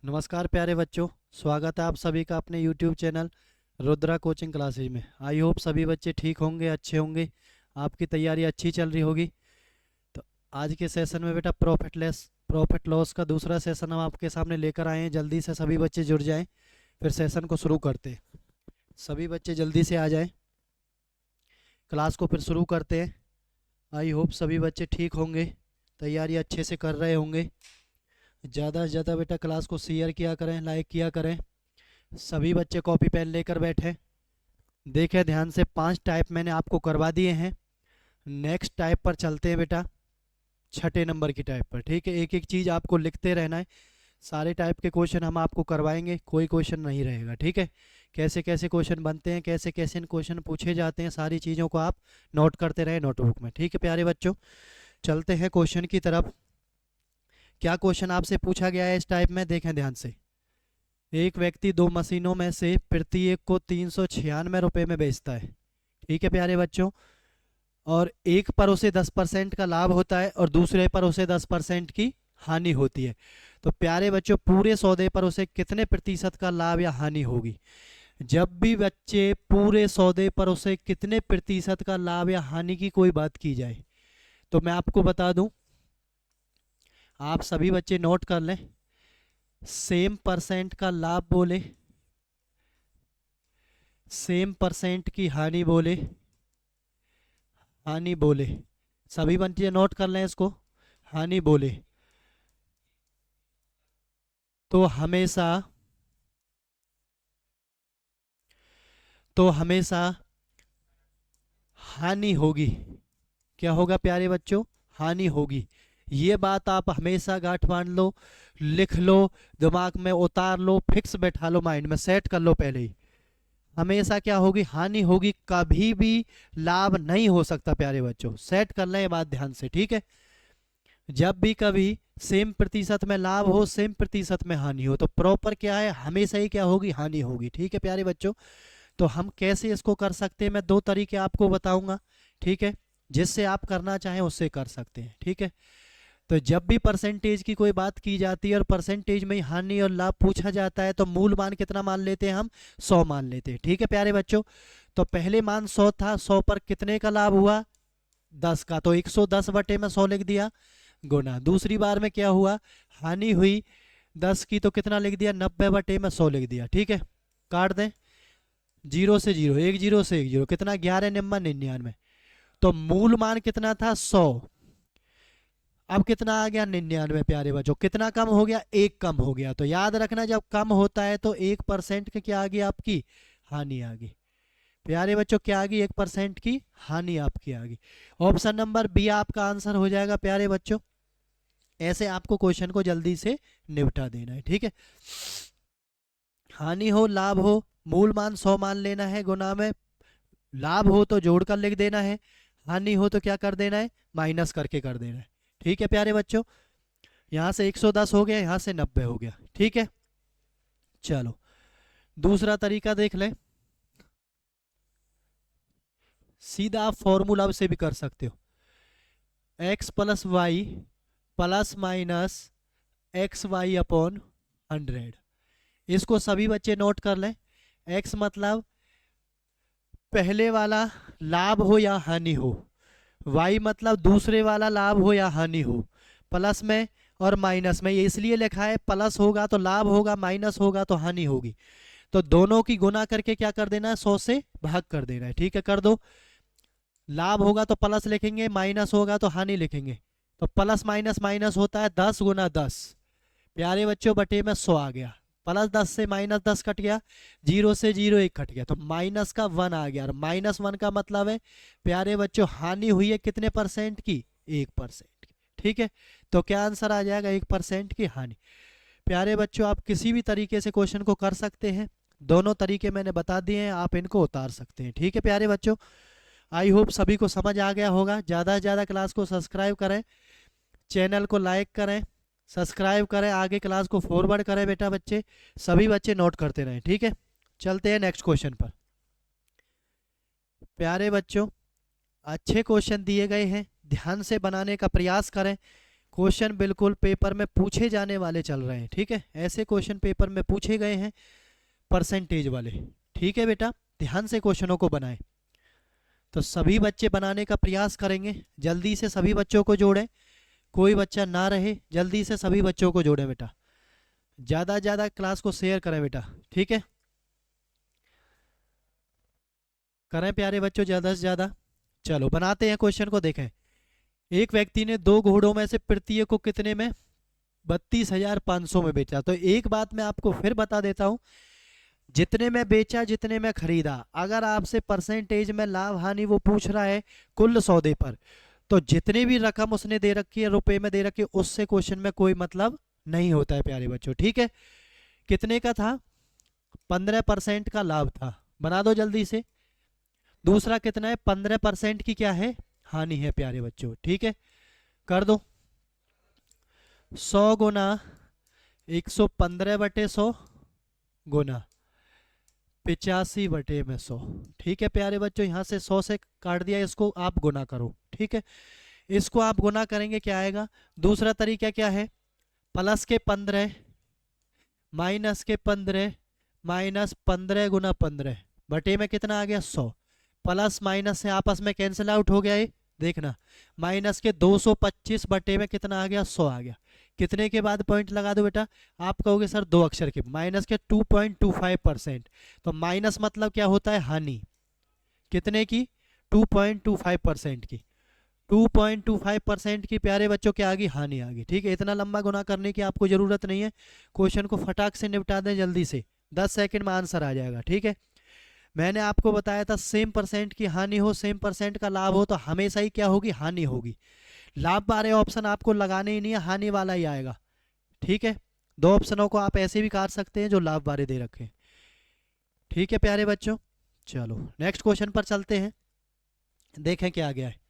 नमस्कार प्यारे बच्चों, स्वागत है आप सभी का अपने YouTube channel Rudra coaching classes में। आई होप सभी बच्चे ठीक होंगे, अच्छे होंगे, आपकी तैयारी अच्छी चल रही होगी। तो आज के सेशन में बेटा प्रॉफिट लॉस का दूसरा सेशन हम आपके सामने लेकर आए हैं। जल्दी से सभी बच्चे जुड़ जाएं, फिर सेशन को शुरू करते हैं। सभी बच्चे जल्दी से आ जाएं, क्लास को फिर शुरू करते हैं। आई होप सभी बच्चे ठीक होंगे, तैयारी अच्छे से कर रहे होंगे। ज़्यादा से ज़्यादा बेटा क्लास को शेयर किया करें, लाइक किया करें। सभी बच्चे कॉपी पेन लेकर बैठे, देखें ध्यान से। 5 टाइप मैंने आपको करवा दिए हैं। नेक्स्ट टाइप पर चलते हैं बेटा, छठे नंबर की टाइप पर। ठीक है, एक एक चीज़ आपको लिखते रहना है। सारे टाइप के क्वेश्चन हम आपको करवाएंगे, कोई क्वेश्चन नहीं रहेगा। ठीक है, कैसे कैसे क्वेश्चन बनते हैं, कैसे कैसे क्वेश्चन पूछे जाते हैं, सारी चीज़ों को आप नोट करते रहें नोटबुक में। ठीक है प्यारे बच्चों, चलते हैं क्वेश्चन की तरफ। क्या क्वेश्चन आपसे पूछा गया है इस टाइप में, देखें ध्यान से। एक व्यक्ति 2 मशीनों में से प्रत्येक को 396 रुपये में बेचता है। ठीक है प्यारे बच्चों, और एक पर उसे 10% का लाभ होता है और दूसरे पर उसे 10% की हानि होती है। तो प्यारे बच्चों, पूरे सौदे पर उसे कितने प्रतिशत का लाभ या हानि होगी? जब भी बच्चे पूरे सौदे पर उसे कितने प्रतिशत का लाभ या हानि की कोई बात की जाए, तो मैं आपको बता दूं, आप सभी बच्चे नोट कर लें। सेम परसेंट का लाभ बोले, सेम परसेंट की हानि बोले, हानि बोले। सभी बच्चे नोट कर लें इसको। हानि बोले तो हमेशा हानि होगी। क्या होगा प्यारे बच्चों? हानि होगी। ये बात आप हमेशा गांठ बांध लो, लिख लो, दिमाग में उतार लो, फिक्स बैठा लो, माइंड में सेट कर लो पहले ही। हमेशा क्या होगी? हानि होगी, कभी भी लाभ नहीं हो सकता। प्यारे बच्चों सेट कर लें ये बात ध्यान से। ठीक है, जब भी कभी सेम प्रतिशत में लाभ हो, सेम प्रतिशत में हानि हो, तो प्रॉपर क्या है? हमेशा ही क्या होगी? हानि होगी। ठीक है प्यारे बच्चों, तो हम कैसे इसको कर सकते हैं, मैं 2 तरीके आपको बताऊंगा। ठीक है, जिससे आप करना चाहें उससे कर सकते हैं। ठीक है, तो जब भी परसेंटेज की कोई बात की जाती है और परसेंटेज में ही हानि और लाभ पूछा जाता है, तो मूल मान कितना मान लेते हैं हम? 100 मान लेते हैं। ठीक है प्यारे बच्चों, तो पहले मान 100 था, 100 पर कितने का लाभ हुआ? 10 का, तो 110 बटे में 100 लिख दिया, गुना। दूसरी बार में क्या हुआ? हानि हुई 10 की, तो कितना लिख दिया? 90 बटे में 100 लिख दिया। ठीक है, काट दें, 0 से 0, 1 0 से 1 0, कितना? 11 निम्मा 99। तो मूल मान कितना था? 100। अब कितना आ गया? 99। प्यारे बच्चों कितना कम हो गया? 1 कम हो गया। तो याद रखना, जब कम होता है तो 1% की क्या आ गई? आपकी हानि आ गई। प्यारे बच्चों क्या आ गई? 1% की हानि आपकी आ गई। ऑप्शन नंबर बी आपका आंसर हो जाएगा प्यारे बच्चों। ऐसे आपको क्वेश्चन को जल्दी से निपटा देना है। ठीक है, हानि हो लाभ हो, मूल मान 100 मान लेना है, गुना में लाभ हो तो जोड़कर लिख देना है, हानि हो तो क्या कर देना है? माइनस करके कर देना है। ठीक है प्यारे बच्चों, यहाँ से 110 हो गया, यहाँ से 90 हो गया। ठीक है, चलो दूसरा तरीका देख लें। सीधा आप फॉर्मूला से भी कर सकते हो। x plus y plus minus x y upon 100। इसको सभी बच्चे नोट कर लें। x मतलब पहले वाला लाभ हो या हानि हो, y मतलब दूसरे वाला लाभ हो या हानि हो, प्लस में और माइनस में। ये इसलिए लिखा है, प्लस होगा तो लाभ होगा, माइनस होगा तो हानि होगी। तो दोनों की गुना करके क्या कर देना है? 100 से भाग कर देना है। ठीक है, कर दो। लाभ होगा तो प्लस लिखेंगे, माइनस होगा तो हानि लिखेंगे। तो प्लस माइनस माइनस होता है 10 गुना 10। प्यारे बच्चों बटे में 100 आ गया, प्लस 10 से माइनस 10 कट गया, 0 से 0 1 कट गया, तो माइनस का 1 आ गया। और -1 का मतलब है प्यारे बच्चों हानि हुई है कितने परसेंट की? 1% की। ठीक है, तो क्या आंसर आ जाएगा? 1% की हानि। प्यारे बच्चों आप किसी भी तरीके से क्वेश्चन को कर सकते हैं, दोनों तरीके मैंने बता दिए हैं, आप इनको उतार सकते हैं। ठीक है प्यारे बच्चों, आई होप सभी को समझ आ गया होगा। ज़्यादा से ज़्यादा क्लास को सब्सक्राइब करें, चैनल को लाइक करें, सब्सक्राइब करें, आगे क्लास को फॉरवर्ड करें। बेटा बच्चे सभी बच्चे नोट करते रहें। ठीक है, चलते हैं नेक्स्ट क्वेश्चन पर। प्यारे बच्चों अच्छे क्वेश्चन दिए गए हैं, ध्यान से बनाने का प्रयास करें। क्वेश्चन बिल्कुल पेपर में पूछे जाने वाले चल रहे हैं, ठीक है। ऐसे क्वेश्चन पेपर में पूछे गए हैं परसेंटेज वाले, ठीक है बेटा। ध्यान से क्वेश्चनों को बनाएं। तो सभी बच्चे बनाने का प्रयास करेंगे, जल्दी से सभी बच्चों को जोड़ें, कोई बच्चा ना रहे, जल्दी से सभी बच्चों को जोड़ें बेटा। ज़्यादा ज़्यादा क्लास को शेयर करें बेटा, ठीक है। करें प्यारे बच्चों ज़्यादा से ज़्यादा। चलो बनाते हैं क्वेश्चन को। देखें, एक व्यक्ति ने 2 घोड़ों में से प्रत्येक को कितने में 32,500 में बेचा। तो एक बात मैं आपको फिर बता देता हूं, जितने में बेचा जितने में खरीदा, अगर आपसे परसेंटेज में लाभ हानि वो पूछ रहा है कुल सौदे पर, तो जितने भी रकम उसने दे रखी है रुपए में दे रखी है, उससे क्वेश्चन में कोई मतलब नहीं होता है प्यारे बच्चों, ठीक है। कितने का था? 15% का लाभ था, बना दो जल्दी से। दूसरा कितना है? 15% की क्या है? हानि है प्यारे बच्चों, ठीक है। कर दो। 100 गुना 115/100 गुना 85/100, ठीक है प्यारे बच्चों। यहाँ से 100 से काट दिया, इसको आप गुना करो, ठीक है। इसको आप गुना करेंगे क्या आएगा? दूसरा तरीका क्या है? प्लस के 15 माइनस के 15 माइनस 15 गुना 15 बटे में कितना आ गया? 100। प्लस माइनस से आपस में कैंसिल आउट हो गया, ये देखना। माइनस के 225 बटे में कितना आ गया? 100 आ गया। कितने के बाद पॉइंट लगा दो बेटा? आप कहोगे सर 2 अक्षर के। माइनस के 2.25%। तो माइनस मतलब क्या होता है? हानि। कितने की? 2.25% की। 2.25% की प्यारे बच्चों क्या आ गई? हानि आ गई, ठीक है। इतना लंबा गुना करने की आपको जरूरत नहीं है, क्वेश्चन को फटाक से निपटा दें जल्दी से, 10 सेकंड में आंसर आ जाएगा, ठीक है। मैंने आपको बताया था सेम परसेंट की हानि हो सेम परसेंट का लाभ हो तो हमेशा ही क्या होगी? हानि होगी। लाभ वाले ऑप्शन आपको लगाने ही नहीं है, हानि वाला ही आएगा, ठीक है। 2 ऑप्शनों को आप ऐसे भी काट सकते हैं जो लाभ वाले दे रखे हैं, ठीक है प्यारे बच्चों। चलो नेक्स्ट क्वेश्चन पर चलते हैं, देखें क्या आ गया है।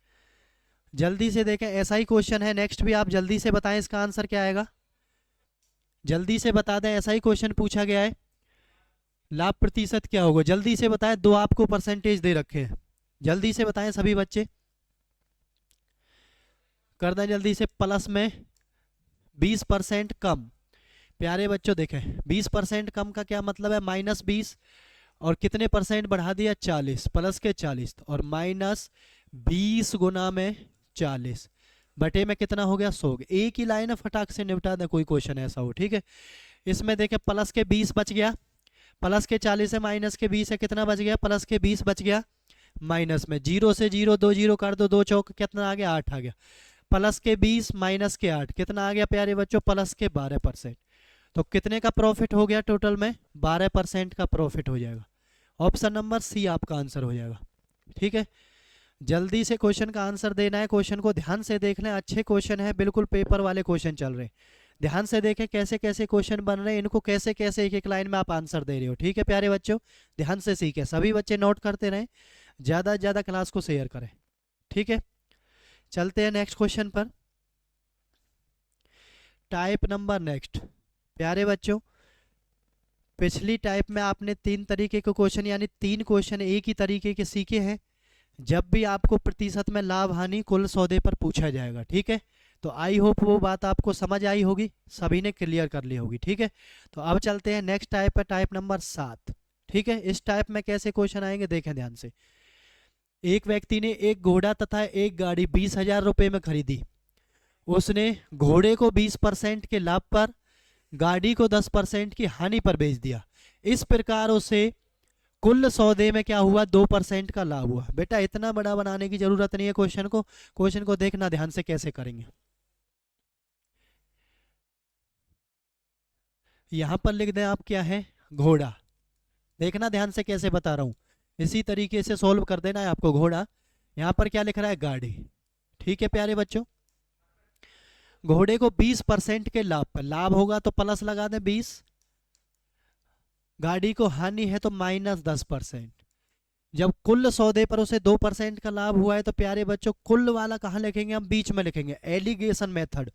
जल्दी से देखें, ऐसा ही क्वेश्चन है नेक्स्ट भी, आप जल्दी से बताएं इसका आंसर क्या आएगा। जल्दी से बता दें, ऐसा ही क्वेश्चन पूछा गया है। लाभ प्रतिशत क्या होगा? जल्दी से बताएं, 2 आपको परसेंटेज दे रखे हैं, जल्दी से बताएं सभी बच्चे, कर दें जल्दी से। प्लस में 20% कम। प्यारे बच्चों देखें, 20% कम का क्या मतलब है? -20 और कितने परसेंट बढ़ा दिया? 40, प्लस के 40 और माइनस 20 गुना में 40 बटे में कितना हो गया? 100। एक ही लाइन है, फटाक से निपटा दें, कोई क्वेश्चन ऐसा हो, ठीक है। इसमें देखें प्लस के 20 बच गया, प्लस के 40 है, माइनस के 20 है, कितना बच गया? प्लस के 20 बच गया, माइनस में 0 से 0 2 0 कर दो, 2 चौक कितना आ गया? 8 आ गया। प्लस के 20 माइनस के 8 कितना आ गया प्यारे बच्चों? प्लस के 12%। तो कितने का प्रॉफिट हो गया टोटल में? 12% का प्रॉफिट हो जाएगा। ऑप्शन नंबर सी आपका आंसर हो जाएगा, ठीक है। जल्दी से क्वेश्चन का आंसर देना है, क्वेश्चन को ध्यान से देख लें, अच्छे क्वेश्चन है, बिल्कुल पेपर वाले क्वेश्चन चल रहे हैं। ध्यान से देखें कैसे कैसे क्वेश्चन बन रहे हैं, इनको कैसे कैसे एक एक लाइन में आप आंसर दे रहे हो, ठीक है प्यारे बच्चों। ध्यान से सीखें, सभी बच्चे नोट करते रहें, ज़्यादा से ज़्यादा क्लास को शेयर करें, ठीक है। चलते हैं नेक्स्ट क्वेश्चन पर। Type number next. प्यारे बच्चों, पिछली टाइप में आपने 3 तरीके के क्वेश्चन यानी 3 क्वेश्चन एक ही तरीके के सीखे हैं। जब भी आपको प्रतिशत में लाभ हानि कुल सौदे पर पूछा जाएगा, ठीक है। तो आई होप वो बात आपको समझ आई होगी, सभी ने क्लियर कर ली होगी, ठीक है। तो अब चलते हैं नेक्स्ट टाइप पर, टाइप नंबर 7, ठीक है। इस टाइप में कैसे क्वेश्चन आएंगे देखें ध्यान से। एक व्यक्ति ने एक घोड़ा तथा एक गाड़ी 20,000 रुपये में खरीदी। उसने घोड़े को 20% के लाभ पर, गाड़ी को 10% की हानि पर बेच दिया। इस प्रकार उसे कुल सौदे में क्या हुआ? 2% का लाभ हुआ। बेटा इतना बड़ा बनाने की जरूरत नहीं है क्वेश्चन को, क्वेश्चन को देखना ध्यान से कैसे करेंगे। यहां पर लिख दें आप क्या है? घोड़ा। देखना ध्यान से कैसे बता रहा हूं, इसी तरीके से सॉल्व कर देना है आपको। घोड़ा, यहां पर क्या लिख रहा है? गाड़ी, ठीक है प्यारे बच्चों। घोड़े को 20% के लाभ पर, लाभ होगा तो प्लस लगा दें 20, गाड़ी को हानि है तो -10%। जब कुल सौदे पर उसे 2% का लाभ हुआ है तो प्यारे बच्चों कुल वाला कहाँ लिखेंगे? हम बीच में लिखेंगे, एलिगेशन मेथड।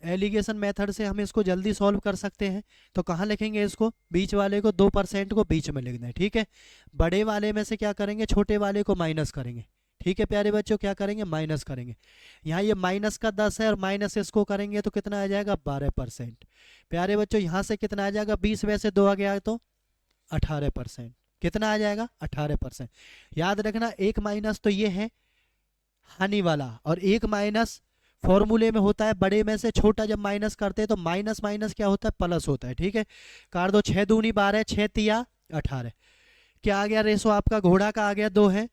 एलिगेशन मेथड से हम इसको जल्दी सॉल्व कर सकते हैं। तो कहाँ लिखेंगे इसको? बीच वाले को 2% को बीच में लिख दें, ठीक है। बड़े वाले में से क्या करेंगे? छोटे वाले को माइनस करेंगे, ठीक है प्यारे बच्चों, क्या करेंगे, माइनस करेंगे। यहाँ ये माइनस का 10 है और माइनस इसको करेंगे तो कितना आ जाएगा, 12%। प्यारे बच्चों यहाँ से कितना आ जाएगा, 20 में से 2 आ गया तो 18%। कितना आ जाएगा, 18%। याद रखना एक माइनस तो ये है हानि वाला, और एक माइनस फॉर्मूले में होता है बड़े में से छोटा जब माइनस करते हैं तो माइनस माइनस क्या होता है, प्लस होता है। ठीक है, कर दो 6 दूनी 12, 6 तिया 18। क्या आ गया रेशो आपका, घोड़ा का आ गया 2 है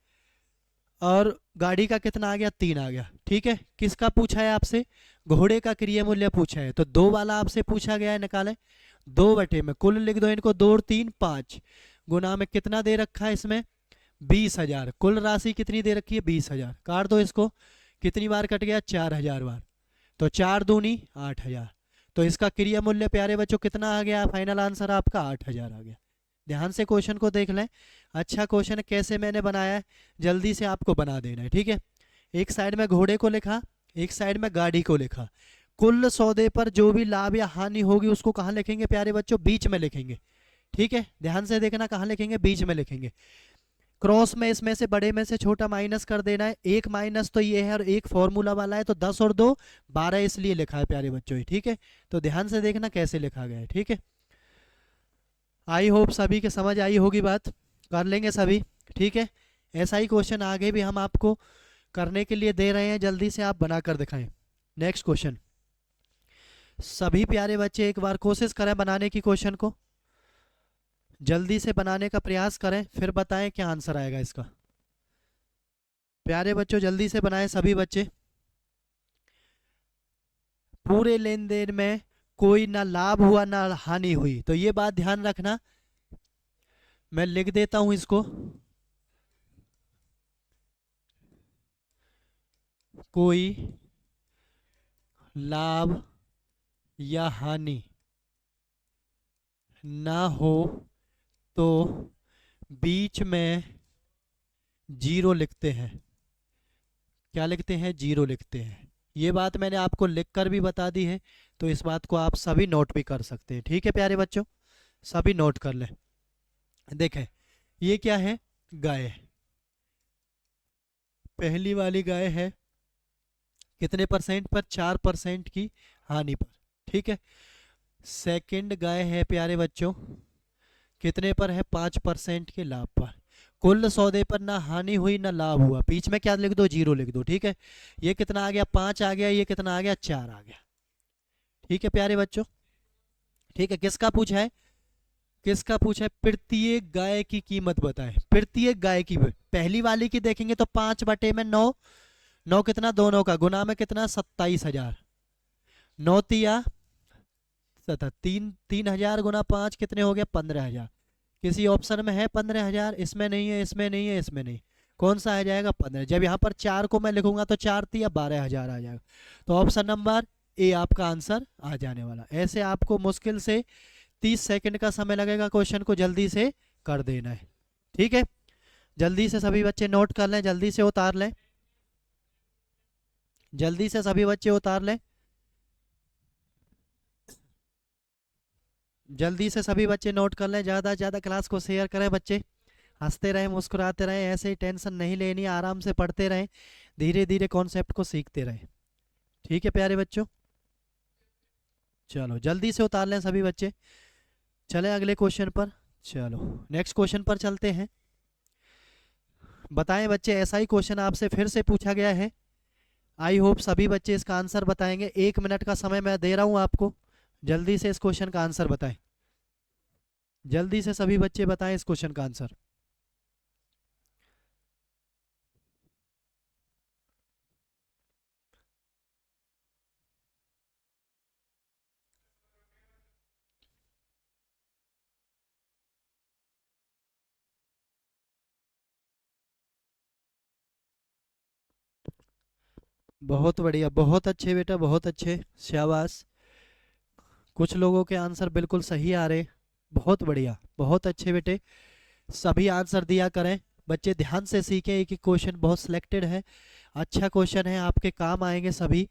और गाड़ी का कितना आ गया, 3 आ गया। ठीक है, किसका पूछा है आपसे, घोड़े का क्रिया मूल्य पूछा है, तो 2 वाला आपसे पूछा गया है, निकालें। 2 बटे में कुल लिख दो इनको, 2 और 3 5, गुना में कितना दे रखा है इसमें, 20,000। कुल राशि कितनी दे रखी है, 20,000। काट दो इसको, कितनी बार कट गया, 4,000 बार, तो 4 दूनी 8,000। तो इसका क्रिया मूल्य प्यारे बच्चों कितना आ गया, फाइनल आंसर आपका 8,000 आ गया। ध्यान से क्वेश्चन को देख लें, अच्छा क्वेश्चन है, कैसे मैंने बनाया है जल्दी से आपको बना देना है। ठीक है, एक साइड में घोड़े को लिखा, एक साइड में गाड़ी को लिखा। कुल सौदे पर जो भी लाभ या हानि होगी उसको कहाँ लिखेंगे प्यारे बच्चों, बीच में लिखेंगे। ठीक है, ध्यान से देखना, कहाँ लिखेंगे, बीच में लिखेंगे। क्रॉस में इसमें से बड़े में से छोटा माइनस कर देना है। एक माइनस तो ये है और एक फॉर्मूला वाला है, तो 10 और 2 12 इसलिए लिखा है प्यारे बच्चों। ठीक है, तो ध्यान से देखना कैसे लिखा गया है। ठीक है, आई होप सभी के समझ आई होगी बात, कर लेंगे सभी। ठीक है, ऐसा ही क्वेश्चन आगे भी हम आपको करने के लिए दे रहे हैं, जल्दी से आप बना कर दिखाएं। नेक्स्ट क्वेश्चन, सभी प्यारे बच्चे एक बार कोशिश करें बनाने की, क्वेश्चन को जल्दी से बनाने का प्रयास करें, फिर बताएं क्या आंसर आएगा इसका। प्यारे बच्चों जल्दी से बनाएं सभी बच्चे। पूरे लेन देन में कोई ना लाभ हुआ ना हानि हुई, तो ये बात ध्यान रखना। मैं लिख देता हूं इसको, कोई लाभ या हानि ना हो तो बीच में 0 लिखते हैं। क्या लिखते हैं, 0 लिखते हैं। ये बात मैंने आपको लिखकर भी बता दी है, तो इस बात को आप सभी नोट भी कर सकते हैं। ठीक है प्यारे बच्चों, सभी नोट कर लें। देखें ये क्या है, गाय, पहली वाली गाय है कितने परसेंट पर, 4% की हानि पर। ठीक है, सेकंड गाय है प्यारे बच्चों कितने पर है, 5% के लाभ पर। कुल सौदे पर ना हानि हुई ना लाभ हुआ, बीच में क्या लिख दो, 0 लिख दो। ठीक है, ये कितना आ गया, 5 आ गया, ये कितना आ गया, 4 आ गया। ठीक है प्यारे बच्चों, ठीक है, किसका पूछा है, किसका पूछा है, प्रत्येक गाय की कीमत बताएं। प्रत्येक गाय की, पहली वाली की देखेंगे तो 5 बटे में 9, 9 कितना, दोनों का गुना में कितना, 27,000। 9 तिया 3,000 गुना 5 कितने हो गए, 15,000। किसी ऑप्शन में है 15,000, इसमें नहीं है, इसमें नहीं है, इसमें नहीं, कौन सा आ जाएगा, 15। जब यहाँ पर 4 को मैं लिखूंगा तो 4 तिया 12,000 आ जाएगा, तो ऑप्शन नंबर ए आपका आंसर आ जाने वाला। ऐसे आपको मुश्किल से 30 सेकंड का समय लगेगा, क्वेश्चन को जल्दी से कर देना है। ठीक है, जल्दी से सभी बच्चे नोट कर लें, जल्दी से उतार लें, जल्दी से सभी बच्चे उतार लें, जल्दी से सभी बच्चे नोट कर लें। ज़्यादा से ज़्यादा क्लास को शेयर करें, बच्चे हंसते रहें, मुस्कुराते रहें, ऐसे ही टेंशन नहीं लेनी, आराम से पढ़ते रहें, धीरे धीरे कॉन्सेप्ट को सीखते रहें। ठीक है प्यारे बच्चों, चलो जल्दी से उतार लें सभी बच्चे। चले अगले क्वेश्चन पर, चलो नेक्स्ट क्वेश्चन पर चलते हैं। बताएं बच्चे, ऐसा ही क्वेश्चन आपसे फिर से पूछा गया है, आई होप सभी बच्चे इसका आंसर बताएंगे। 1 मिनट का समय मैं दे रहा हूं आपको, जल्दी से इस क्वेश्चन का आंसर बताएं, जल्दी से सभी बच्चे बताएं इस क्वेश्चन का आंसर। बहुत बढ़िया, बहुत अच्छे बेटा, बहुत अच्छे, शाबाश। कुछ लोगों के आंसर बिल्कुल सही आ रहे, बहुत बढ़िया, बहुत अच्छे बेटे, सभी आंसर दिया करें। बच्चे ध्यान से सीखें, एक एक क्वेश्चन बहुत सिलेक्टेड है, अच्छा क्वेश्चन है, आपके काम आएंगे सभी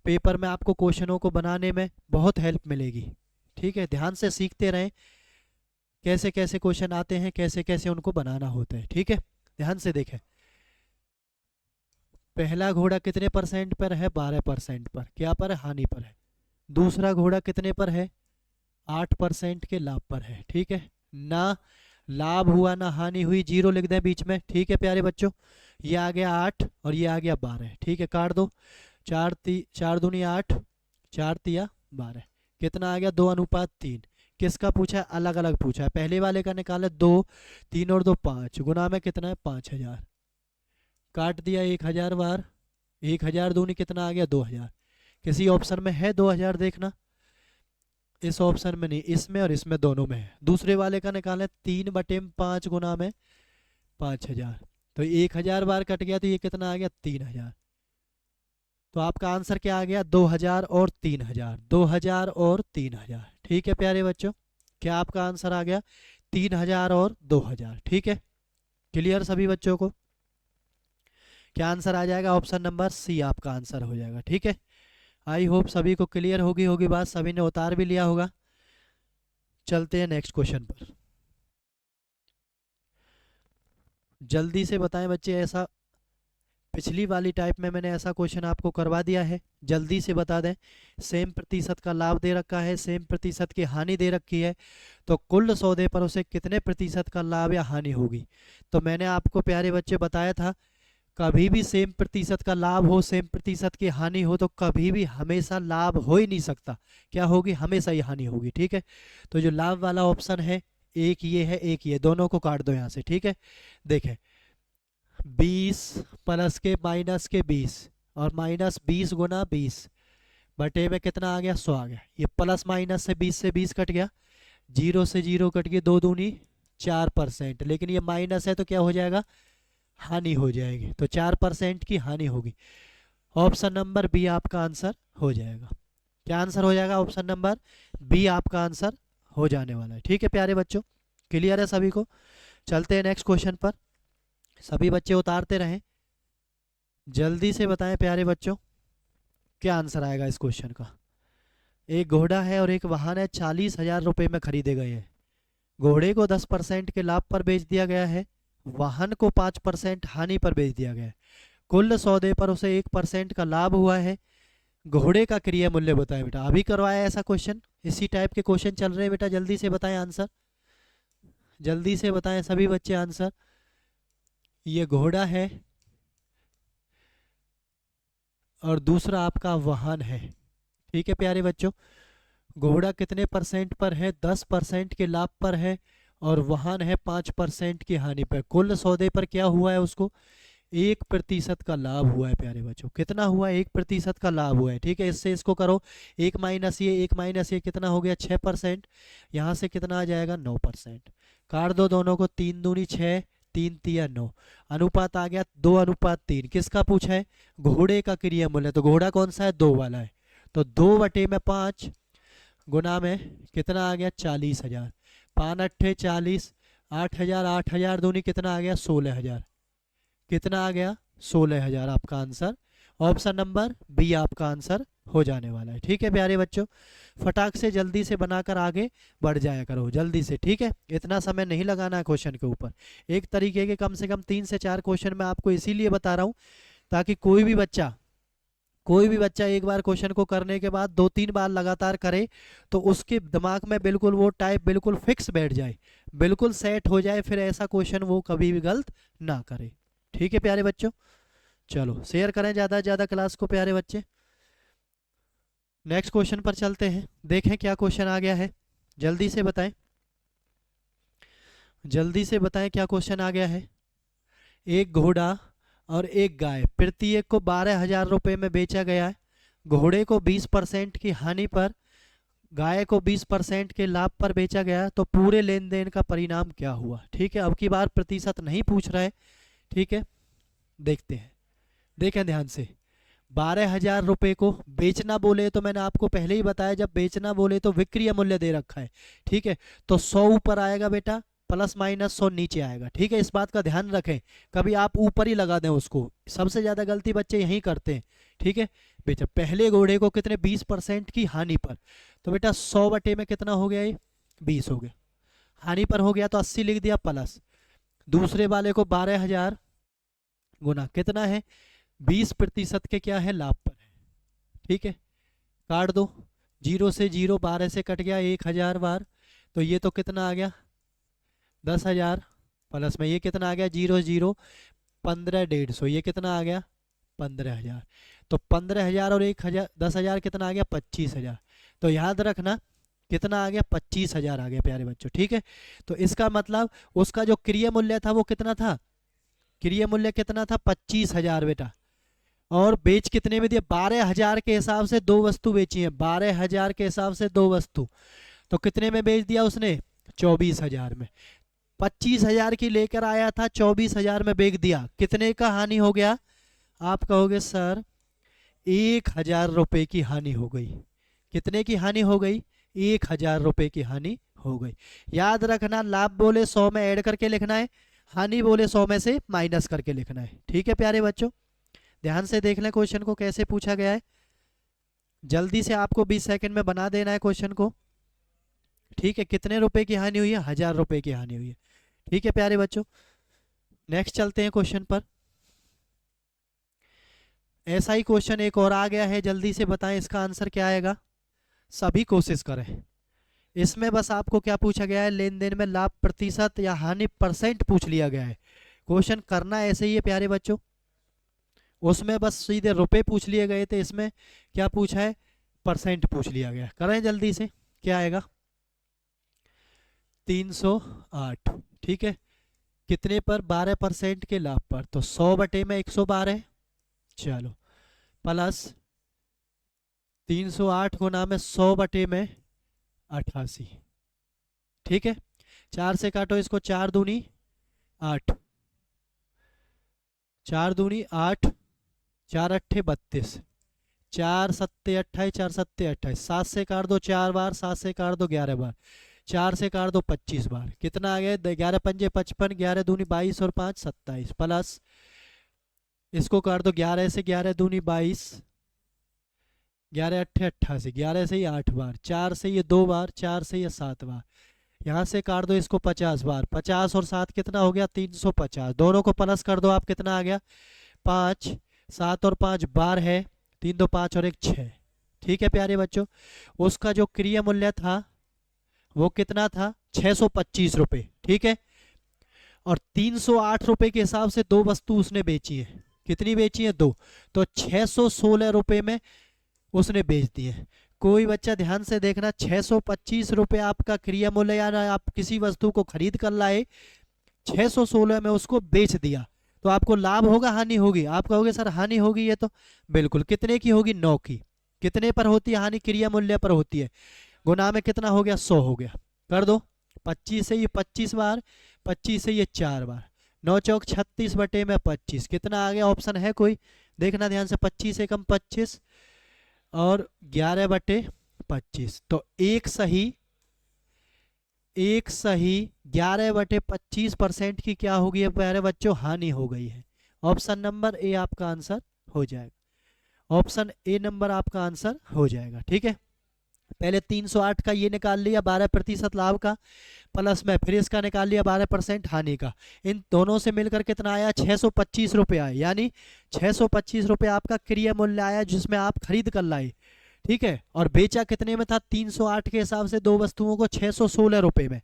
पेपर में, आपको क्वेश्चनों को बनाने में बहुत हेल्प मिलेगी। ठीक है, ध्यान से सीखते रहें, कैसे कैसे क्वेश्चन आते हैं, कैसे कैसे उनको बनाना होता है। ठीक है, ध्यान से देखें। पहला घोड़ा कितने परसेंट पर है? 12% पर। क्या पर है? हानि पर है। दूसरा घोड़ा कितने पर है? 8% के लाभ पर है। ठीक है, ना लाभ हुआ ना हानि हुई, जीरो लिख दें बीच में। ठीक है प्यारे बच्चों, ये आ गया 8 और ये आ गया 12। ठीक है, काट दो। 4 दूनी 8, 4 तिया 12। कितना आ गया? 2:3। किसका पूछा है? अलग अलग पूछा है। पहले वाले का निकाले 2, 3 और 2 5, गुना में कितना है? 5000। काट दिया 1000 बार। 1000 दूनी कितना आ गया? 2000। किसी ऑप्शन में है 2000? देखना, इस ऑप्शन में नहीं, इसमें और इसमें दोनों में है। दूसरे वाले का निकालें 3/5 गुना में 5000, तो 1000 बार कट गया तो ये कितना आ गया? 3000। तो आपका आंसर क्या आ गया? 2000 और 3000, 2000 और 3000। ठीक है प्यारे बच्चों, क्या आपका आंसर आ गया? 3000 और 2000। ठीक है, क्लियर सभी बच्चों को? क्या आंसर आ जाएगा? ऑप्शन नंबर सी आपका आंसर हो जाएगा। ठीक है, आई होप सभी को क्लियर होगी बात, सभी ने उतार भी लिया होगा। चलते हैं नेक्स्ट क्वेश्चन पर। जल्दी से बताएं बच्चे, ऐसा पिछली वाली टाइप में मैंने ऐसा क्वेश्चन आपको करवा दिया है, जल्दी से बता दें। सेम प्रतिशत का लाभ दे रखा है, सेम प्रतिशत की हानि दे रखी है, तो कुल सौदे पर उसे कितने प्रतिशत का लाभ या हानि होगी। तो मैंने आपको प्यारे बच्चे बताया था, कभी भी सेम प्रतिशत का लाभ हो, सेम प्रतिशत की हानि हो, तो कभी भी हमेशा लाभ हो ही नहीं सकता। क्या होगी? हमेशा ही हानि होगी। ठीक है, तो जो लाभ वाला ऑप्शन है, एक ये है एक ये, दोनों को काट दो यहाँ से। ठीक है, देखें 20 प्लस के माइनस के 20 और माइनस 20 गुना 20 बटे में कितना आ गया? 100 आ गया। ये प्लस माइनस से 20 कट गया, जीरो से जीरो कट गया, 2 दूनी 4%। लेकिन ये माइनस है तो क्या हो जाएगा? हानि हो जाएगी, तो 4% की हानि होगी। ऑप्शन नंबर बी आपका आंसर हो जाएगा। क्या आंसर हो जाएगा? ऑप्शन नंबर बी आपका आंसर हो जाने वाला है। ठीक है प्यारे बच्चों, क्लियर है सभी को? चलते हैं नेक्स्ट क्वेश्चन पर, सभी बच्चे उतारते रहें। जल्दी से बताएं प्यारे बच्चों, क्या आंसर आएगा इस क्वेश्चन का। एक घोड़ा है और एक वाहन है, 40,000 रुपये में खरीदे गए हैं। घोड़े को 10% के लाभ पर बेच दिया गया है, वाहन को 5% हानि पर बेच दिया गया है। कुल सौदे पर उसे 1% का लाभ हुआ है। घोड़े का क्रिया मूल्य बताएं बेटा। अभी करवाया ऐसा क्वेश्चन, इसी टाइप के क्वेश्चन चल रहे हैं बेटा। जल्दी से बताएं आंसर, जल्दी से बताएं सभी बच्चे आंसर। ये घोड़ा है और दूसरा आपका वाहन है। ठीक है प्यारे बच्चों, घोड़ा कितने परसेंट पर है? 10% के लाभ पर है और वाहन है 5% की हानि पर। कुल सौदे पर क्या हुआ है? उसको 1% का लाभ हुआ है प्यारे बच्चों। कितना हुआ है? 1% का लाभ हुआ है। ठीक है, इससे इसको करो, एक माइनस ये कितना हो गया? 6%। यहाँ से कितना आ जाएगा? 9%। काट दो दोनों को, 3 दूनी 6, 3 तिया 9। अनुपात आ गया 2:3। किसका पूछा है? घोड़े का क्रिया मूल्य। तो घोड़ा कौन सा है? 2 वाला है, तो 2/5 गुना में कितना आ गया? 40,000। 5 अट्ठे 40, 8,000, 8,000 दूनी कितना आ गया? 16,000। कितना आ गया? 16,000 आपका आंसर। ऑप्शन नंबर बी आपका आंसर हो जाने वाला है। ठीक है प्यारे बच्चों, फटाक से जल्दी से बनाकर आगे बढ़ जाया करो जल्दी से। ठीक है, इतना समय नहीं लगाना है क्वेश्चन के ऊपर। एक तरीके के कम से कम 3 से 4 क्वेश्चन मैं आपको इसीलिए बता रहा हूँ, ताकि कोई भी बच्चा एक बार क्वेश्चन को करने के बाद 2-3 बार लगातार करे, तो उसके दिमाग में बिल्कुल वो टाइप बिल्कुल फिक्स बैठ जाए, बिल्कुल सेट हो जाए, फिर ऐसा क्वेश्चन वो कभी भी गलत ना करे। ठीक है प्यारे बच्चों, चलो शेयर करें ज़्यादा से ज़्यादा क्लास को प्यारे बच्चे। नेक्स्ट क्वेश्चन पर चलते हैं, देखें क्या क्वेश्चन आ गया है। जल्दी से बताएं, जल्दी से बताएं क्या क्वेश्चन आ गया है। एक घोड़ा और एक गाय प्रत्येक को 12,000 रुपये में बेचा गया है। घोड़े को 20% की हानि पर, गाय को 20% के लाभ पर बेचा गया, तो पूरे लेन देन का परिणाम क्या हुआ। ठीक है, अब की बार प्रतिशत नहीं पूछ रहा है। ठीक है, देखते हैं, देखें ध्यान से। 12,000 रुपये को बेचना बोले तो मैंने आपको पहले ही बताया, जब बेचना बोले तो विक्रय मूल्य दे रखा है। ठीक है, तो 100 ऊपर आएगा बेटा, प्लस माइनस 100 नीचे आएगा। ठीक है, इस बात का ध्यान रखें, कभी आप ऊपर ही लगा दें उसको, सबसे ज़्यादा गलती बच्चे यही करते हैं। ठीक है बेटा, पहले घोड़े को कितने? 20% की हानि पर, तो बेटा 100 बटे में कितना हो गया? ये 20 हो गया। हानि पर हो गया तो 80 लिख दिया प्लस। दूसरे वाले को 12,000 गुना कितना है? 20% के क्या है, लाभ पर है। ठीक है, काट दो, 0 से 0, 12 से कट गया 1000 बार, तो ये तो कितना आ गया 10,000, प्लस में ये कितना आ गया 0 0, 15 150, ये कितना आ गया 15,000। तो 15,000 और 1,000 10,000 कितना आ गया 25,000। तो याद रखना कितना आ गया 25,000 आ गया प्यारे बच्चों। ठीक है, तो इसका मतलब उसका जो क्रिय मूल्य था वो कितना था, क्रिय मूल्य कितना था 25,000 बेटा। और बेच कितने में दिया, 12,000 के हिसाब से दो वस्तु बेची है, 12,000 के हिसाब से दो वस्तु, तो कितने में बेच दिया उसने 24,000 में। 25,000 की लेकर आया था, 24,000 में बेच दिया, कितने का हानि हो गया, आप कहोगे सर 1,000 रुपए की हानि हो गई। कितने की हानि हो गई, 1,000 रुपए की हानि हो गई। याद रखना लाभ बोले 100 में ऐड करके लिखना है, हानि बोले 100 में से माइनस करके लिखना है। ठीक है प्यारे बच्चों, ध्यान से देख लें क्वेश्चन को कैसे पूछा गया है, जल्दी से आपको 20 सेकंड में बना देना है क्वेश्चन को। ठीक है, कितने रुपए की हानि हुई है, 1,000 रुपए की हानि हुई है। ठीक है प्यारे बच्चों, नेक्स्ट चलते हैं क्वेश्चन पर। ऐसा ही क्वेश्चन एक और आ गया है, जल्दी से बताएं इसका आंसर क्या आएगा, सभी कोशिश करें। इसमें बस आपको क्या पूछा गया है, लेन देन में लाभ प्रतिशत या हानि परसेंट पूछ लिया गया है। क्वेश्चन करना ऐसे ही है प्यारे बच्चों, उसमें बस सीधे रुपए पूछ लिए गए थे, इसमें क्या पूछा है, परसेंट पूछ लिया गया। करें जल्दी से, क्या आएगा 308। ठीक है, कितने पर, 12% के लाभ पर, तो 100 बटे में 112, चलो प्लस 308 गुना में 100 बटे में 88। ठीक है, 4 से काटो इसको, 4 दूनी 8, 4 दूनी 8, 4 अट्ठे 32, 4 सत्ते 28, 4 सत्ते 28, 7 से काट दो 4 बार, 7 से काट दो 11 बार, 4 से काट दो 25 बार, कितना आ गया 11 पंजे 55, 11 दूनी 22 और 5 27, प्लस इसको काट दो 11 से, 11 दूनी 22, 11 अट्ठे 88, 11 से ही 8 बार, 4 से ये 2 बार, 4 से ये 7 बार, यहाँ से काट दो इसको 50 बार, 50 और 7 कितना हो गया 350, दोनों को प्लस कर दो आप, कितना आ गया 5, 7 और 5 12 है, 3 2 5 और 1 6। ठीक है प्यारे बच्चों, उसका जो क्रिय मूल्य था वो कितना था 625 रुपये। ठीक है, और 308 रुपये के हिसाब से दो वस्तु उसने बेची है, कितनी बेची है, दो, तो 616 रुपये में उसने बेच दिए। कोई बच्चा ध्यान से देखना, 625 रुपये आपका क्रिया मूल्य, या आप किसी वस्तु को खरीद कर लाए, 616 में उसको बेच दिया, तो आपको लाभ होगा हानि होगी, आप कहोगे सर हानि होगी, ये तो बिल्कुल, कितने की होगी 9 की। कितने पर होती है हानि, क्रिया मूल्य पर होती है, गुना में कितना हो गया 100 हो गया, कर दो 25 से ये 25 बार, 25 से ये 4 बार, 9 चौक 36 बटे में 25, कितना आ गया, ऑप्शन है कोई, देखना ध्यान से, 25 से कम 25 और 11 बटे 25, तो एक सही 11 बटे 25% की क्या होगी प्यारे बच्चों, हानि हो गई है। ऑप्शन नंबर ए आपका आंसर हो जाएगा, ऑप्शन ए नंबर आपका आंसर हो जाएगा। ठीक है, पहले 308 का ये निकाल लिया 12% लाभ का, प्लस में फिर इसका निकाल लिया 12% हानि का, इन दोनों से मिलकर कितना आया 625 रुपये आया, यानी 625 रुपये आपका क्रिय मूल्य आया जिसमें आप खरीद कर लाए। ठीक है, और बेचा कितने में था, 308 के हिसाब से दो वस्तुओं को 616 रुपये में।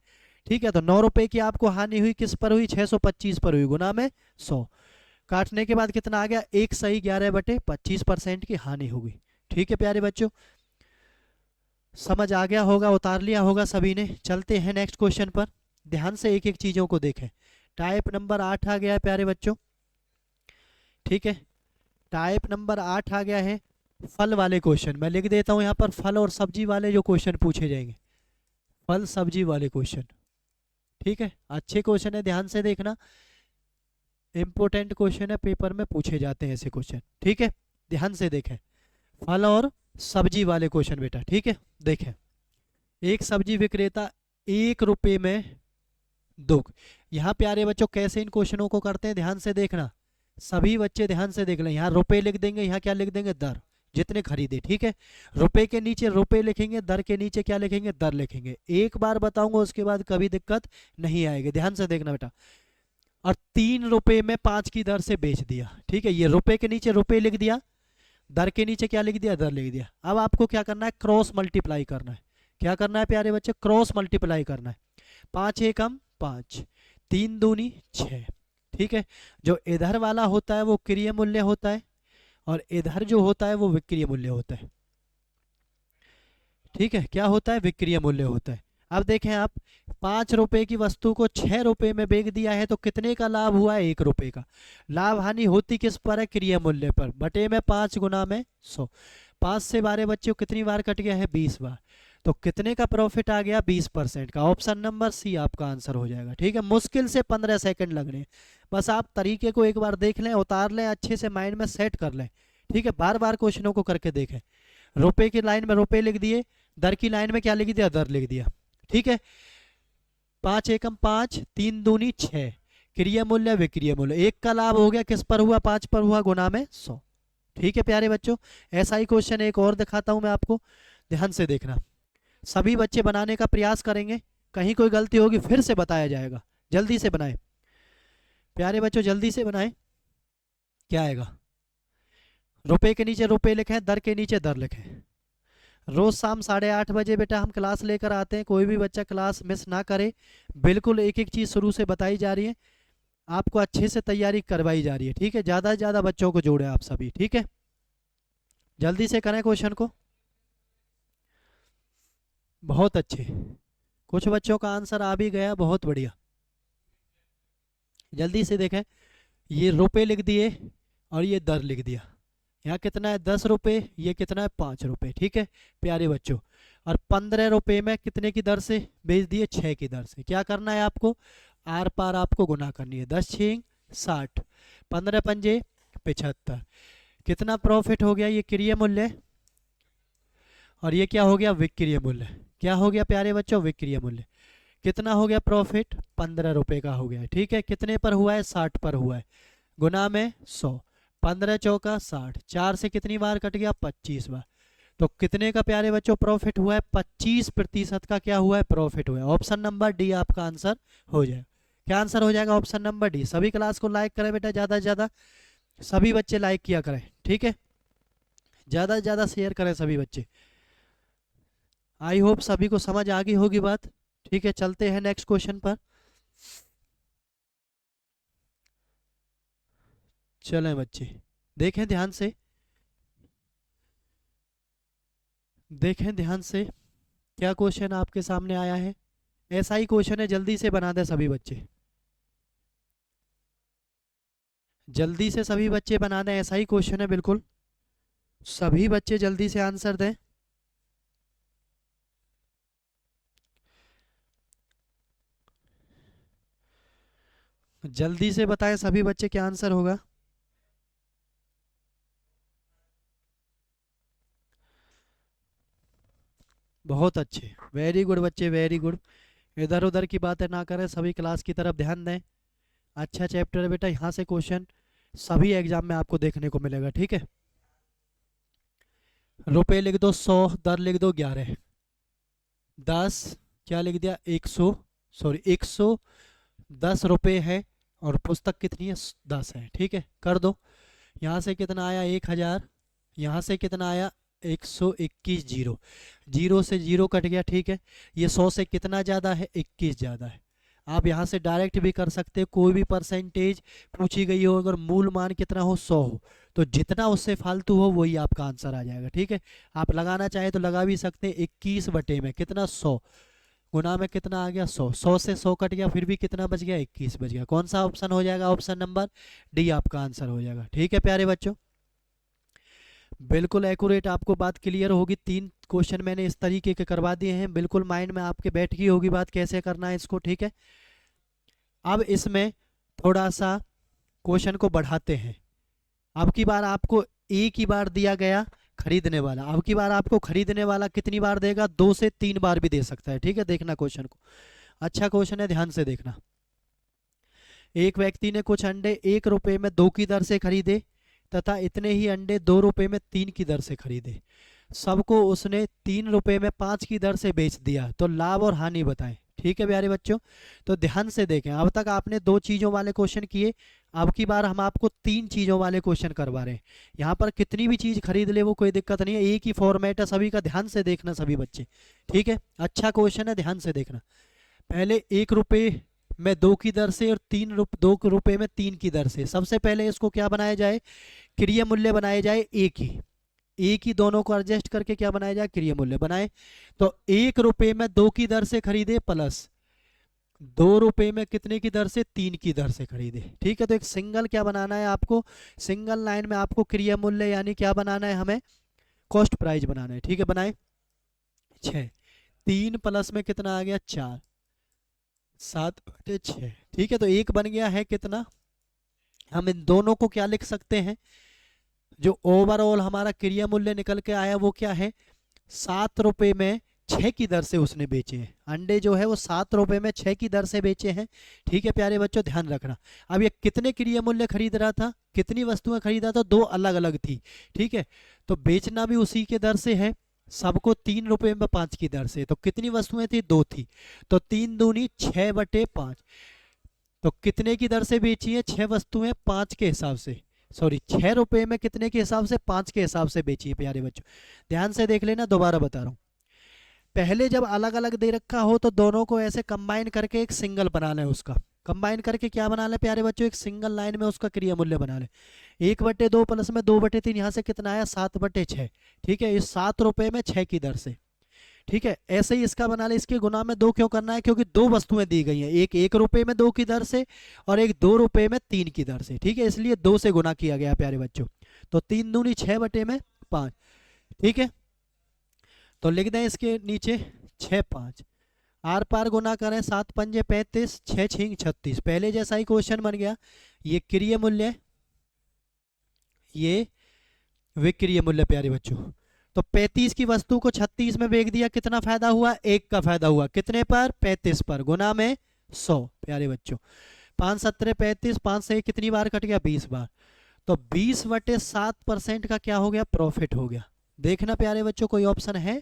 ठीक है, तो 9 रुपये की आपको हानि हुई, किस पर हुई 625 पर हुई, गुना में 100, काटने के बाद कितना आ गया, एक सही 11 बटे 25% की हानि होगी। ठीक है प्यारे बच्चों, समझ आ गया होगा, उतार लिया होगा सभी ने। चलते हैं नेक्स्ट क्वेश्चन पर, ध्यान से एक एक चीजों को देखें। टाइप नंबर 8 आ गया है प्यारे बच्चों। ठीक है, टाइप नंबर 8 आ गया है, फल वाले क्वेश्चन। मैं लिख देता हूं यहाँ पर, फल और सब्जी वाले जो क्वेश्चन पूछे जाएंगे, फल सब्जी वाले क्वेश्चन। ठीक है, अच्छे क्वेश्चन है, ध्यान से देखना, इंपोर्टेंट क्वेश्चन है, पेपर में पूछे जाते हैं ऐसे क्वेश्चन। ठीक है, ध्यान से देखें, फल और सब्जी वाले क्वेश्चन बेटा। ठीक है, देखें, एक सब्जी विक्रेता 1 रुपये में दो। यहाँ प्यारे बच्चों कैसे इन क्वेश्चनों को करते हैं, ध्यान से देखना, सभी बच्चे ध्यान से देख लें। यहाँ रुपए लिख देंगे, यहाँ क्या लिख देंगे, दर, जितने खरीदे। ठीक है, रुपए के नीचे रुपए लिखेंगे, दर के नीचे क्या लिखेंगे, दर लिखेंगे। एक बार बताऊंगा उसके बाद कभी दिक्कत नहीं आएगी, ध्यान से देखना बेटा। और 3 रुपए में 5 की दर से बेच दिया। ठीक है, ये रुपए के नीचे रुपए लिख दिया, दर के नीचे क्या लिख दिया, दर लिख दिया। अब आपको क्या करना है, क्रॉस मल्टीप्लाई करना है। क्या करना है प्यारे बच्चे, क्रॉस मल्टीप्लाई करना है। 5 एकम 5, 3 दूनी 6। ठीक है, जो इधर वाला होता है वो क्रिय मूल्य होता है और इधर जो होता है वो विक्रय मूल्य होता है। ठीक है, क्या होता है, विक्रय मूल्य होता है। अब देखें आप, 5 रुपए की वस्तु को 6 रुपए में बेच दिया है तो कितने का लाभ हुआ है, 1 रुपए का। लाभ हानि होती किस पर है, क्रिय मूल्य पर, बटे में 5 गुना में 100। 5 से 12 बच्चों कितनी बार कट गया है, 20 बार। तो कितने का प्रॉफिट आ गया, 20% का। ऑप्शन नंबर सी आपका आंसर हो जाएगा। ठीक है, मुश्किल से 15 सेकंड लग रहे हैं, बस आप तरीके को एक बार देख लें, उतार लें, अच्छे से माइंड में सेट कर लें। ठीक है, बार बार क्वेश्चनों को करके देखें। रुपए की लाइन में रुपए लिख दिए, दर की लाइन में क्या लिख दिया, दर लिख दिया। ठीक है, 5 एकम 5, 3 दूनी 6, क्रिय मूल्य विक्रय मूल्य, 1 का लाभ हो गया, किस पर हुआ, 5 पर हुआ, गुना में 100। ठीक है प्यारे बच्चों, ऐसा ही क्वेश्चन एक और दिखाता हूं मैं आपको, ध्यान से देखना। सभी बच्चे बनाने का प्रयास करेंगे, कहीं कोई गलती होगी फिर से बताया जाएगा। जल्दी से बनाएं प्यारे बच्चों, जल्दी से बनाएं। क्या आएगा, रुपए के नीचे रुपए लिखें, दर के नीचे दर लिखें। रोज शाम 8:30 बजे बेटा हम क्लास लेकर आते हैं, कोई भी बच्चा क्लास मिस ना करे। बिल्कुल एक एक चीज़ शुरू से बताई जा रही है, आपको अच्छे से तैयारी करवाई जा रही है। ठीक है, ज़्यादा से ज़्यादा बच्चों को जोड़े आप सभी। ठीक है, जल्दी से करें क्वेश्चन को। बहुत अच्छे, कुछ बच्चों का आंसर आ भी गया, बहुत बढ़िया। जल्दी से देखें, ये रुपए लिख दिए और ये दर लिख दिया। यहाँ कितना है, 10 रुपये, ये कितना है, 5 रुपये। ठीक है प्यारे बच्चों, और 15 रुपये में कितने की दर से बेच दिए, 6 की दर से। क्या करना है आपको, आर पार आपको गुना करनी है। 10 6 60, 15 पंजे 75। कितना प्रॉफिट हो गया, ये क्रिय मूल्य और ये क्या हो गया, विक्रय मूल्य। क्या हो गया प्यारे बच्चों, विक्रय मूल्य। कितना हो गया प्रॉफिट, 15 रुपये का हो गया। ठीक है, कितने पर हुआ है, 60 पर हुआ है, गुना में 100। 15 चौका 60, 4 से कितनी बार कट गया, 25 बार। तो कितने का प्यारे बच्चों प्रॉफिट हुआ है, 25% का क्या हुआ है, प्रॉफिट हुआ है। ऑप्शन नंबर डी आपका आंसर हो जाएगा। क्या आंसर हो जाएगा, ऑप्शन नंबर डी। सभी क्लास को लाइक करें बेटा, ज़्यादा से ज़्यादा सभी बच्चे लाइक किया करें। ठीक है, ज़्यादा से ज़्यादा शेयर करें सभी बच्चे। आई होप सभी को समझ आ गई होगी बात। ठीक है, चलते हैं नेक्स्ट क्वेश्चन पर। चलें बच्चे, देखें ध्यान से, देखें ध्यान से क्या क्वेश्चन आपके सामने आया है। ऐसा ही क्वेश्चन है, जल्दी से बना दें सभी बच्चे, जल्दी से सभी बच्चे बना दें। ऐसा ही क्वेश्चन है बिल्कुल, सभी बच्चे जल्दी से आंसर दें। जल्दी से बताएं सभी बच्चे क्या आंसर होगा। बहुत अच्छे, वेरी गुड बच्चे, वेरी गुड। इधर उधर की बातें ना करें, सभी क्लास की तरफ ध्यान दें। अच्छा चैप्टर है बेटा, यहाँ से क्वेश्चन सभी एग्जाम में आपको देखने को मिलेगा। ठीक है, रुपए लिख दो 100, दर लिख दो 11, 10 क्या लिख दिया, 100, सॉरी 110 रुपये है और पुस्तक कितनी है, 10 है। ठीक है, कर दो। यहाँ से कितना आया, 1000, यहाँ से कितना आया, 121, जीरो, जीरो से जीरो कट गया। ठीक है, ये 100 से कितना ज़्यादा है, 21 ज़्यादा है। आप यहाँ से डायरेक्ट भी कर सकते हैं, कोई भी परसेंटेज पूछी गई हो, अगर मूल मान कितना हो, 100 हो, तो जितना उससे फालतू हो वही आपका आंसर आ जाएगा। ठीक है, आप लगाना चाहे तो लगा भी सकते हैं। 21 बटे में कितना, 100, गुना में कितना आ गया, 100, 100 से 100 कट गया, फिर भी कितना बच गया, 21 बच गया। कौन सा ऑप्शन हो जाएगा, ऑप्शन नंबर डी आपका आंसर हो जाएगा। ठीक है प्यारे बच्चों, बिल्कुल एक्यूरेट, आपको बात क्लियर होगी। 3 क्वेश्चन मैंने इस तरीके के करवा दिए हैं, बिल्कुल माइंड में आपके बैठ गई होगी बात कैसे करना है इसको। ठीक है, अब इसमें थोड़ा सा क्वेश्चन को बढ़ाते हैं। अब की बार आपको एक ही बार दिया गया खरीदने वाला, अब की बार आपको खरीदने वाला कितनी बार देगा, 2 से 3 बार भी दे सकता है। ठीक है, देखना क्वेश्चन को, अच्छा क्वेश्चन है, ध्यान से देखना। एक व्यक्ति ने कुछ अंडे 1 रुपये में 2 की दर से खरीदे तथा इतने ही अंडे 2 रुपये में 3 की दर से खरीदे। सबको उसने 3 रुपये में 5 की दर से बेच दिया, तो लाभ और हानि बताएं। ठीक है प्यारे बच्चों, तो ध्यान से देखें। अब तक आपने 2 चीज़ों वाले क्वेश्चन किए, अब की बार हम आपको 3 चीज़ों वाले क्वेश्चन करवा रहे हैं। यहाँ पर कितनी भी चीज़ खरीद ले वो कोई दिक्कत नहीं है, एक ही फॉर्मेट है सभी का, ध्यान से देखना सभी बच्चे, ठीक है। अच्छा क्वेश्चन है, ध्यान से देखना। पहले 1 रुपये में 2 की दर से और 2 रुपये में 3 की दर से, सबसे पहले इसको क्या बनाया जाए, क्रिया मूल्य बनाया जाए एक ही दोनों को एडजस्ट करके क्या बनाया जाए, क्रिया मूल्य बनाए। तो 1 रुपये में 2 की दर से खरीदे प्लस 2 रुपये में कितने की दर से, 3 की दर से खरीदे, ठीक है। तो एक सिंगल क्या बनाना है आपको, सिंगल लाइन में आपको क्रिया मूल्य यानी क्या बनाना है, हमें कॉस्ट प्राइस बनाना है, ठीक है। बनाए 6, 3 प्लस में कितना आ गया 4, 7/6, ठीक है। तो एक बन गया है कितना, हम इन दोनों को क्या लिख सकते हैं, जो ओवरऑल हमारा क्रिया मूल्य निकल के आया वो क्या है, 7 रुपये में 6 की दर से उसने बेचे हैं। अंडे जो है वो 7 रुपये में 6 की दर से बेचे हैं, ठीक है प्यारे बच्चों, ध्यान रखना। अब ये कितने क्रिया मूल्य खरीद रहा था, कितनी वस्तुएं खरीदा था, 2 अलग अलग थी, ठीक है। तो बेचना भी उसी के दर से है, सबको 3 रुपये में 5 की दर से। तो कितनी वस्तुएं थी, 2 थी, तो 3 दूनी 6/5। तो कितने की दर से बेची है, 6 वस्तुएं 5 के हिसाब से, सॉरी 6 रुपये में कितने के हिसाब से, 5 के हिसाब से बेची है प्यारे बच्चों। ध्यान से देख लेना, दोबारा बता रहा हूँ। पहले जब अलग अलग दे रखा हो तो दोनों को ऐसे कंबाइन करके एक सिंगल बना लें, उसका कंबाइन करके क्या बना लें प्यारे बच्चों, एक सिंगल लाइन में उसका क्रिया मूल्य बना लें। 1/2 प्लस में 2/3, यहाँ से कितना आया 7/6, ठीक है। इस 7 रुपये में 6 की दर से, ठीक है। ऐसे ही इसका बना ले, इसके गुना में 2 क्यों करना है, क्योंकि 2 वस्तुएं दी गई हैं, एक 1 रुपये में 2 की दर से और एक 2 रुपये में 3 की दर से, ठीक है। इसलिए 2 से गुना किया गया प्यारे बच्चों। तो 3 दूनी 6/5, ठीक है। तो लिख दें इसके नीचे 6 5, आर पार गुना करें, 7 पंजे 35, 6 6 36, पहले जैसा ही क्वेश्चन बन गया। ये क्रिय मूल्य, ये विक्रय मूल्य प्यारे बच्चों। तो 35 की वस्तु को 36 में बेच दिया, कितना फायदा हुआ, 1 का फायदा हुआ, कितने पर, 35 पर, गुना में 100 प्यारे बच्चों। 5 17 35, 5 से कितनी बार कट गया, 20 बार। तो 20/7% का क्या हो गया, प्रॉफिट हो गया। देखना प्यारे बच्चों, कोई ऑप्शन है,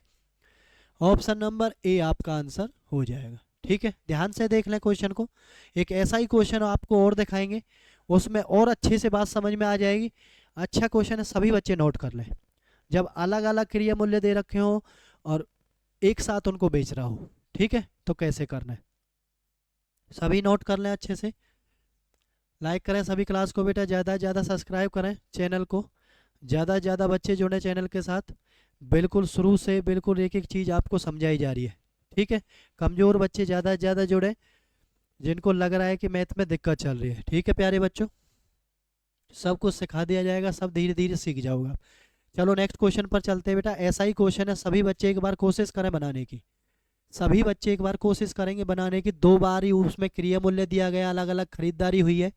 ऑप्शन नंबर ए आपका आंसर हो जाएगा, ठीक है। ध्यान से देख लें क्वेश्चन को, एक ऐसा ही क्वेश्चन आपको और दिखाएंगे, उसमें और अच्छे से बात समझ में आ जाएगी। अच्छा क्वेश्चन है, सभी बच्चे नोट कर लें। जब अलग अलग क्रिया मूल्य दे रखे हो और एक साथ उनको बेच रहा हो, ठीक है, तो कैसे करना है, सभी नोट कर लें अच्छे से। लाइक करें सभी क्लास को बेटा, ज़्यादा से ज़्यादा सब्सक्राइब करें चैनल को, ज़्यादा से ज़्यादा बच्चे जुड़े चैनल के साथ। बिल्कुल शुरू से बिल्कुल एक एक चीज़ आपको समझाई जा रही है, ठीक है। कमज़ोर बच्चे ज़्यादा से ज़्यादा जुड़े, जिनको लग रहा है कि मैथ में दिक्कत चल रही है, ठीक है प्यारे बच्चों। सब कुछ सिखा दिया जाएगा, सब धीरे धीरे सीख जाओगा। चलो नेक्स्ट क्वेश्चन पर चलते हैं बेटा। ऐसा ही क्वेश्चन है, सभी बच्चे एक बार कोशिश करें बनाने की, सभी बच्चे एक बार कोशिश करेंगे बनाने की। 2 बार ही उसमें क्रिया मूल्य दिया गया, अलग अलग खरीदारी हुई है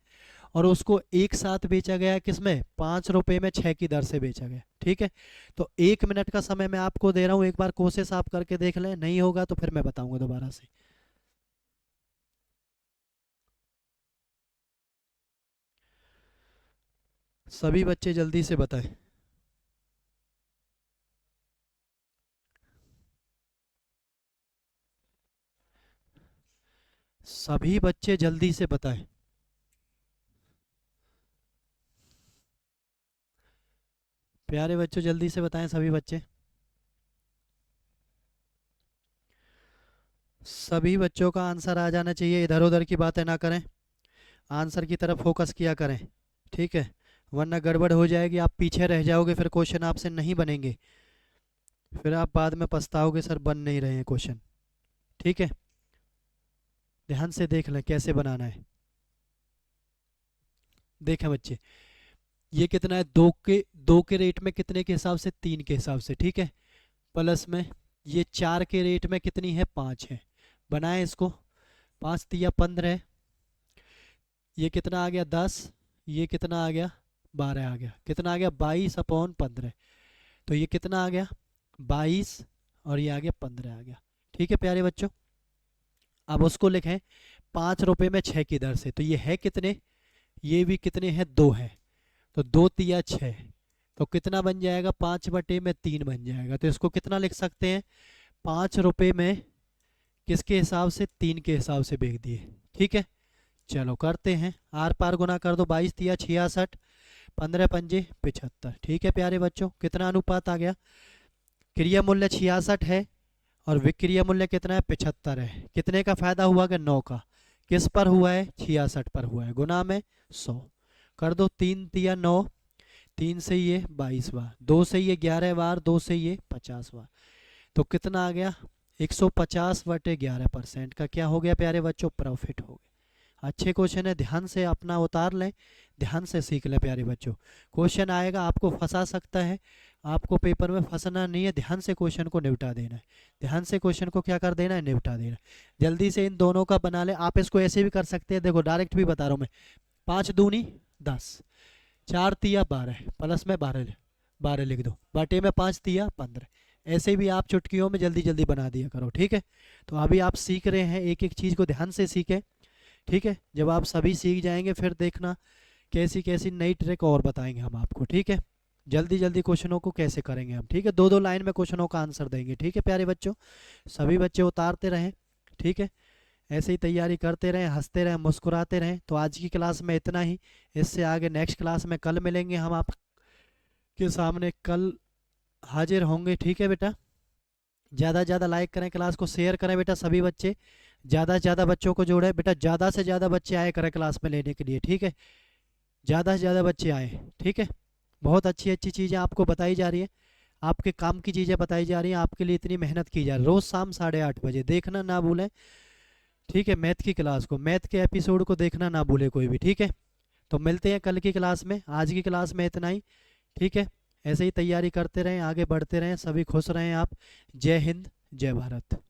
और उसको एक साथ बेचा गया, किसमें, 5 रुपये में 6 की दर से बेचा गया, ठीक है। तो 1 मिनट का समय मैं आपको दे रहा हूँ, एक बार कोशिश आप करके देख लें, नहीं होगा तो फिर मैं बताऊंगा दोबारा से। सभी बच्चे जल्दी से बताएं। सभी बच्चे जल्दी से बताएं। प्यारे बच्चों जल्दी से बताएं सभी बच्चे, सभी बच्चों का आंसर आ जाना चाहिए, इधर उधर की बातें ना करें, आंसर की तरफ फोकस किया करें, ठीक है। वरना गड़बड़ हो जाएगी, आप पीछे रह जाओगे, फिर क्वेश्चन आपसे नहीं बनेंगे, फिर आप बाद में पछताओगे सर बन नहीं रहे हैं क्वेश्चन, ठीक है। ध्यान से देख लें कैसे बनाना है। देखें बच्चे, ये कितना है, 2 के रेट में कितने के हिसाब से, 3 के हिसाब से, ठीक है। प्लस में ये 4 के रेट में कितनी है, 5 है। बनाए इसको, 5 तिया 15, ये कितना आ गया 10, ये कितना आ गया 12 आ गया, कितना आ गया 22/15। तो ये कितना आ गया 22 और ये आ गया 15 आ गया, ठीक है प्यारे बच्चों। अब उसको लिखें 5 रुपये में 6 की दर से, तो ये है कितने, ये भी कितने हैं, 2 है। तो 2 तिया 6, तो कितना बन जाएगा, 5/3 बन जाएगा। तो इसको कितना लिख सकते हैं, 5 रुपये में किसके हिसाब से, 3 के हिसाब से भेज दिए। ठीक है, चलो करते हैं। आर पार गुना कर दो, 22 तिया 66, 15 पंजे 75। ठीक है प्यारे बच्चों, कितना अनुपात आ गया, क्रिया मूल्य 66 है और विक्रिया मूल्य कितना है, 75 है। कितने का फायदा हुआ कि 9 का। किस पर हुआ है, 66 पर हुआ है, गुना में 100 कर दो। 3 तिया 9, 3 से ये 22 बार, 2 से ये 11 बार, 2 से ये 50 बार, तो कितना आ गया, 150/11% का क्या हो गया प्यारे बच्चों, प्रॉफिट हो गया। अच्छे क्वेश्चन है, ध्यान से अपना उतार लें, ध्यान से सीख लें प्यारे बच्चों। क्वेश्चन आएगा, आपको फंसा सकता है, आपको पेपर में फंसना नहीं है, ध्यान से क्वेश्चन को निपटा देना है। ध्यान से क्वेश्चन को क्या कर देना है, निपटा देना है। जल्दी से इन दोनों का बना ले। आप इसको ऐसे भी कर सकते हैं, देखो डायरेक्ट भी बता रहा हूँ मैं। 5 दूनी 10, 4 तिया 12, प्लस में 12 लिख दो, बटे में 5 तिया 15। ऐसे भी आप चुटकियों में जल्दी जल्दी बना दिया करो। ठीक है, तो अभी आप सीख रहे हैं, एक एक चीज़ को ध्यान से सीखें। ठीक है, जब आप सभी सीख जाएंगे फिर देखना कैसी कैसी नई ट्रिक और बताएंगे हम आपको। ठीक है, जल्दी जल्दी क्वेश्चनों को कैसे करेंगे हम। ठीक है, 2-2 लाइन में क्वेश्चनों का आंसर देंगे। ठीक है प्यारे बच्चों, सभी बच्चे उतारते रहें। ठीक है, ऐसे ही तैयारी करते रहें, हंसते रहें, मुस्कुराते रहें। तो आज की क्लास में इतना ही, इससे आगे नेक्स्ट क्लास में कल मिलेंगे हम आपके सामने, कल हाजिर होंगे। ठीक है बेटा, ज़्यादा से ज़्यादा लाइक करें, क्लास को शेयर करें बेटा, सभी बच्चे ज़्यादा से ज़्यादा बच्चों को जोड़ें बेटा, ज़्यादा से ज़्यादा बच्चे आए करें क्लास में लेने के लिए। ठीक है, ज़्यादा से ज़्यादा बच्चे आए। ठीक है, बहुत अच्छी अच्छी चीज़ें आपको बताई जा रही है, आपके काम की चीज़ें बताई जा रही हैं, आपके लिए इतनी मेहनत की जा रही है। रोज़ शाम 8:30 बजे देखना ना भूलें। ठीक है, मैथ की क्लास को, मैथ के एपिसोड को देखना ना भूले कोई भी। ठीक है, तो मिलते हैं कल की क्लास में, आज की क्लास में इतना ही। ठीक है, ऐसे ही तैयारी करते रहें, आगे बढ़ते रहें, सभी खुश रहें आप। जय हिंद, जय भारत।